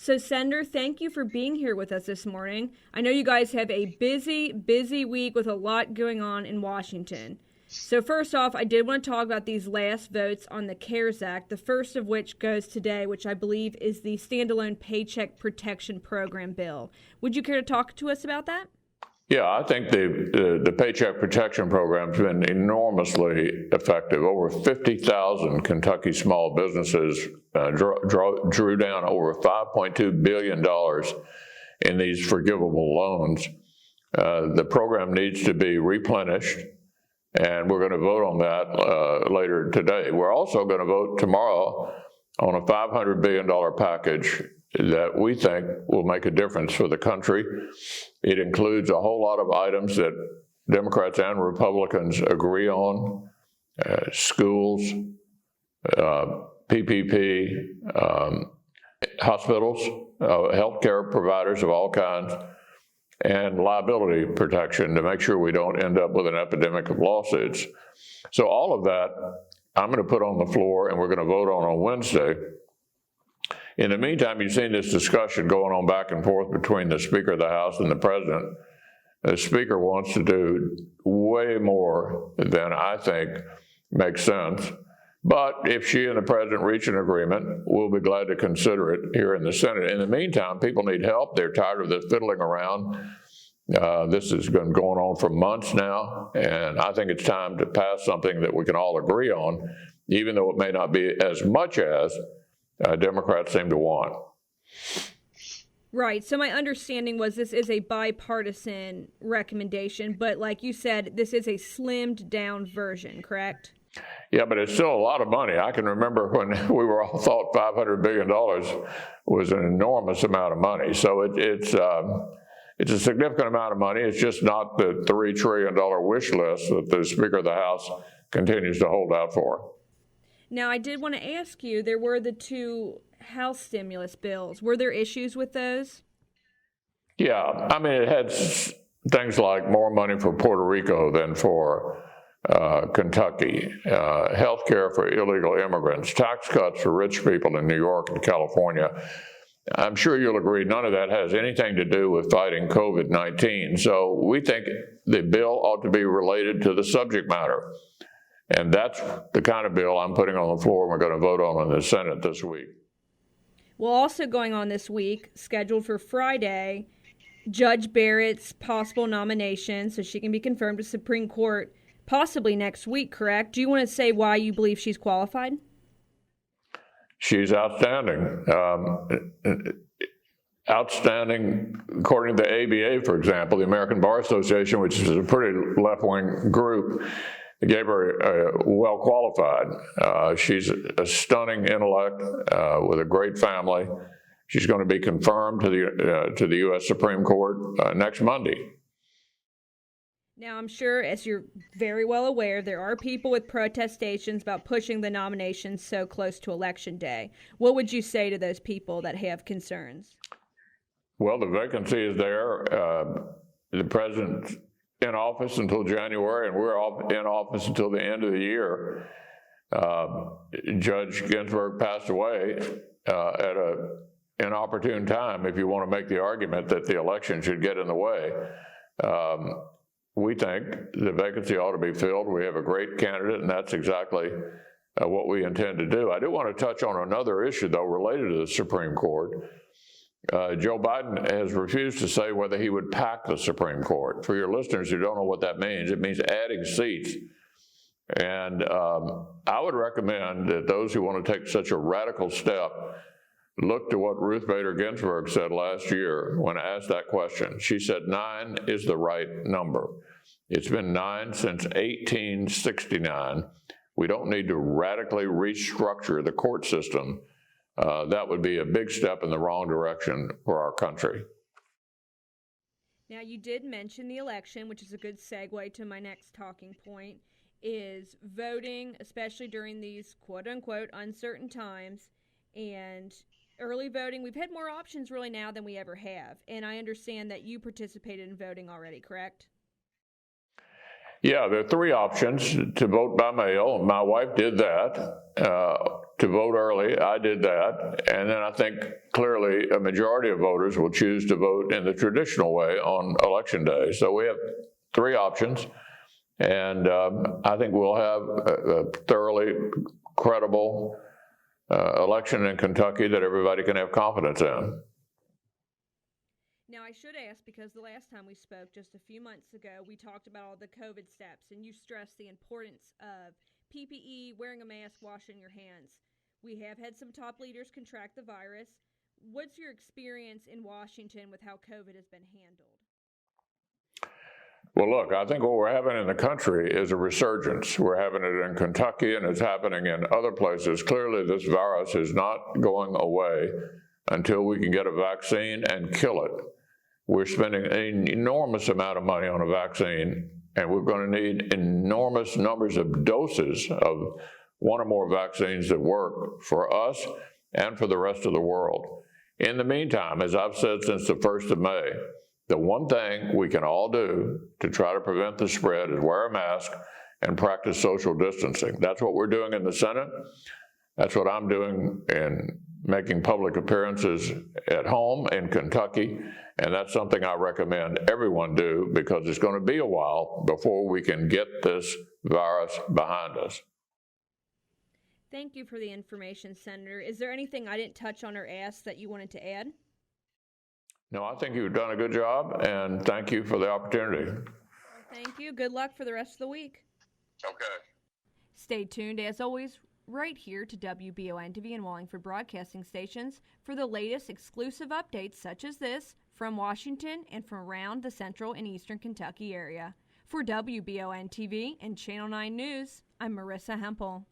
So, Senator, thank you for being here with us this morning. I know you guys have a busy week with a lot going on in Washington. So first off, I did want to talk about these last votes on the CARES Act, the first of which goes today, which I believe is the standalone Paycheck Protection Program bill. Would you care to talk to us about that? Yeah, I think the Paycheck Protection Program has been enormously effective. Over 50,000 Kentucky small businesses drew down over $5.2 billion in these forgivable loans. The program needs to be replenished, and we're going to vote on that later today. We're also going to vote tomorrow on a $500 billion package that we think will make a difference for the country. It includes a whole lot of items that Democrats and Republicans agree on: schools, PPP, hospitals, healthcare providers of all kinds, and liability protection to make sure we don't end up with an epidemic of lawsuits. So all of that I'm going to put on the floor, and we're going to vote on Wednesday. In the meantime, you've seen this discussion going on back and forth between the Speaker of the House and the President. The Speaker wants to do way more than I think makes sense. But if she and the President reach an agreement, we'll be glad to consider it here in the Senate. In the meantime, people need help. They're tired of this fiddling around. This has been going on for months now, and I think it's time to pass something that we can all agree on, even though it may not be as much as Democrats seem to want. Right. So my understanding was this is a bipartisan recommendation, but like you said, this is a slimmed down version, correct? Yeah, but it's still a lot of money. I can remember when we were all thought $500 billion was an enormous amount of money. So it's a significant amount of money. It's just not the $3 trillion wish list that the Speaker of the House continues to hold out for. Now, I did want to ask you, there were the two House stimulus bills. Were there issues with those? Yeah, I mean, it had things like more money for Puerto Rico than for Kentucky, health care for illegal immigrants, tax cuts for rich people in New York and California. I'm sure you'll agree none of that has anything to do with fighting COVID-19. So we think the bill ought to be related to the subject matter. And that's the kind of bill I'm putting on the floor and we're going to vote on in the Senate this week. Well, also going on this week, scheduled for Friday, Judge Barrett's possible nomination, so she can be confirmed to Supreme Court possibly next week, correct? Do you want to say why you believe she's qualified? She's outstanding. Outstanding, according to the ABA, for example, the American Bar Association, which is a pretty left-wing group, gave her well qualified. She's a stunning intellect with a great family. She's going to be confirmed to the U.S. Supreme Court next Monday. Now, I'm sure, as you're very well aware, there are people with protestations about pushing the nominations so close to Election Day. What would you say to those people that have concerns? Well, the vacancy is there. The president's in office until January, and we're in office until the end of the year. Judge Ginsburg passed away at an inopportune time, if you want to make the argument that the election should get in the way. We think the vacancy ought to be filled. We have a great candidate, and that's exactly what we intend to do. I do want to touch on another issue, though, related to the Supreme Court. Joe Biden has refused to say whether he would pack the Supreme Court. For your listeners who don't know what that means, it means adding seats. And I would recommend that those who want to take such a radical step look to what Ruth Bader Ginsburg said last year when asked that question. She said 9 is the right number. It's been 9 since 1869. We don't need to radically restructure the court system. That would be a big step in the wrong direction for our country. Now, you did mention the election, which is a good segue to my next talking point, is voting, especially during these quote-unquote uncertain times, and early voting. We've had more options really now than we ever have, and I understand that you participated in voting already, correct? Yeah, there are 3 options to vote by mail. My wife did that. to vote early. I did that. And then I think clearly a majority of voters will choose to vote in the traditional way on Election Day. So we have three options. And I think we'll have a thoroughly credible election in Kentucky that everybody can have confidence in. Now, I should ask, because the last time we spoke, just a few months ago, we talked about all the COVID steps, and you stressed the importance of PPE, wearing a mask, washing your hands. We have had some top leaders contract the virus. What's your experience in Washington with how COVID has been handled? Well, look, I think what we're having in the country is a resurgence. We're having it in Kentucky, and it's happening in other places. Clearly, this virus is not going away until we can get a vaccine and kill it. We're spending an enormous amount of money on a vaccine, and we're going to need enormous numbers of doses of one or more vaccines that work for us and for the rest of the world. In the meantime, as I've said since the 1st of May, the one thing we can all do to try to prevent the spread is wear a mask and practice social distancing. That's what we're doing in the Senate. That's what I'm doing in making public appearances at home in Kentucky. And that's something I recommend everyone do, because it's going to be a while before we can get this virus behind us. Thank you for the information, Senator. Is there anything I didn't touch on or ask that you wanted to add? No, I think you've done a good job, and thank you for the opportunity. Well, thank you. Good luck for the rest of the week. Okay. Stay tuned, as always, right here to WBON TV and Wallingford Broadcasting Stations for the latest exclusive updates such as this from Washington and from around the central and eastern Kentucky area. For WBON TV and Channel 9 News, I'm Marissa Hempel.